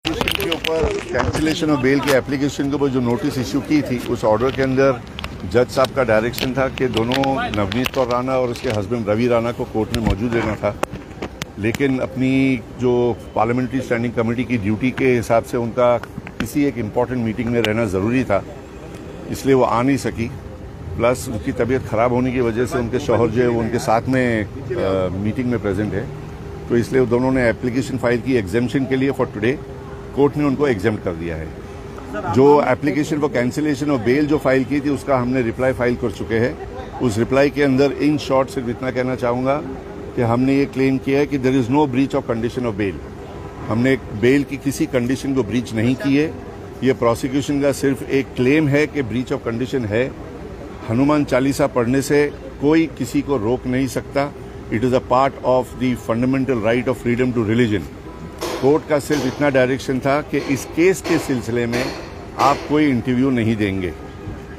के ऊपर cancellation of bell के एप्लीकेशन के ऊपर जो नोटिस इशू की थी, उस ऑर्डर के अंदर जज साहब का डायरेक्शन था कि दोनों नवनीत कौर राणा और उसके हस्बैंड रवि राणा को कोर्ट में मौजूद रहना था। लेकिन अपनी जो पार्लियामेंट्री स्टैंडिंग कमेटी की ड्यूटी के हिसाब से उनका किसी एक इम्पॉर्टेंट मीटिंग में रहना ज़रूरी था, इसलिए वो आ नहीं सकी। प्लस उनकी तबीयत ख़राब होने की वजह से उनके शौहर जो है वो उनके साथ में मीटिंग में प्रेजेंट है, तो इसलिए वो दोनों ने एप्लीकेशन फाइल की एग्जेम्पशन के लिए फॉर टुडे। कोर्ट ने उनको एग्जेम्प्ट कर दिया है। जो application for cancellation of bail जो फाइल की थी उसका हमने रिप्लाई फाइल कर चुके हैं। उस रिप्लाई के अंदर इन शॉर्ट सिर्फ इतना कहना चाहूँगा कि हमने ये क्लेम किया है कि there is no breach of condition of bail. हमने बेल की किसी कंडीशन को ब्रीच नहीं की है। ये प्रोसिक्यूशन का सिर्फ एक क्लेम है कि ब्रीच ऑफ कंडीशन है। हनुमान चालीसा पढ़ने से कोई किसी को रोक नहीं सकता। It is a part of the fundamental right of freedom to religion. Court का सिर्फ इतना डायरेक्शन था कि इस केस के सिलसिले में आप कोई इंटरव्यू नहीं देंगे।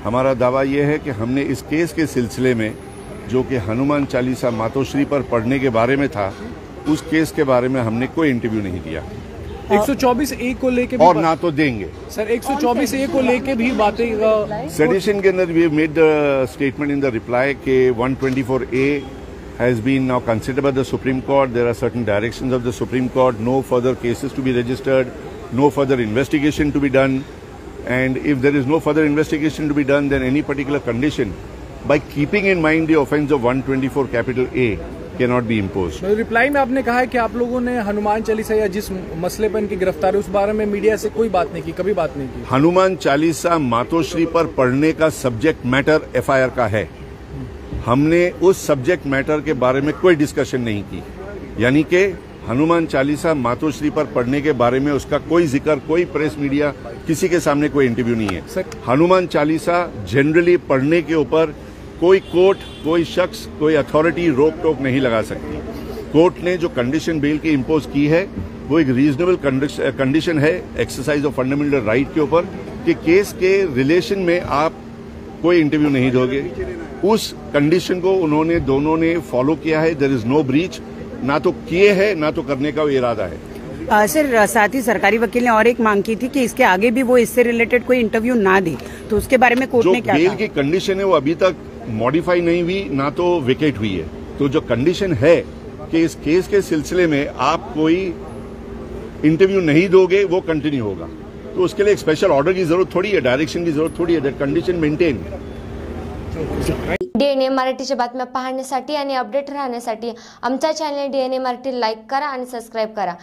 हमारा दावा यह है कि हमने इस केस के सिलसिले में जो कि हनुमान चालीसा मातोश्री पर पढ़ने के बारे में था, उस केस के बारे में हमने कोई इंटरव्यू नहीं दिया। 124A को लेके और ना तो देंगे सर। 124A को लेके भी बातें सेडिशन के अंदर we made the statement in the reply के 124A has been now considered by the Supreme Court. There are certain directions of the Supreme Court, no further cases to be registered, no further investigation to be done. And if there is no further investigation to be done, then any particular condition, by keeping in mind the offence of 124A, cannot be imposed. Reply में आपने कहा है कि आप लोगों ने हनुमान चालीसा या जिस मसले पर इनकी गिरफ्तारी उस बारे में मीडिया से कोई बात नहीं की, कभी बात नहीं की। हनुमान चालीसा मातोश्री पर पढ़ने का सब्जेक्ट मैटर FIR का है। हमने उस सब्जेक्ट मैटर के बारे में कोई डिस्कशन नहीं की, यानी कि हनुमान चालीसा मातोश्री पर पढ़ने के बारे में उसका कोई जिक्र, कोई प्रेस मीडिया, किसी के सामने कोई इंटरव्यू नहीं है। हनुमान चालीसा जनरली पढ़ने के ऊपर कोई कोर्ट, कोई शख्स, कोई अथॉरिटी रोक टोक नहीं लगा सकती। कोर्ट ने जो कंडीशन बेल की इम्पोज की है वो एक रीजनेबल कंडीशन है एक्सरसाइज ऑफ फंडामेंटल राइट के ऊपर कि केस के रिलेशन में आप कोई इंटरव्यू नहीं दोगे। उस कंडीशन को उन्होंने दोनों ने फॉलो किया है। देयर इज नो ब्रीच, ना तो किए है ना तो करने का इरादा है। सर, साथ ही सरकारी वकील ने और एक मांग की थी कि इसके आगे भी वो इससे रिलेटेड कोई इंटरव्यू ना दे, तो उसके बारे में कोर्ट ने क्या कहा? जो बेल की कंडीशन है वो अभी तक मॉडिफाई नहीं हुई, ना तो वेकेट हुई है। तो जो कंडीशन है कि इस केस के सिलसिले में आप कोई इंटरव्यू नहीं दोगे, वो कंटिन्यू होगा। तो उसके लिए एक स्पेशल ऑर्डर की जरूरत थोड़ी है, डायरेक्शन की जरूरत थोड़ी है। That condition maintain. DNA मराठीच्या बातम्या पाहण्यासाठी आणि अपडेट राहण्यासाठी आमचा चॅनल DNA मराठी लाईक करा आणि सबस्क्राईब करा।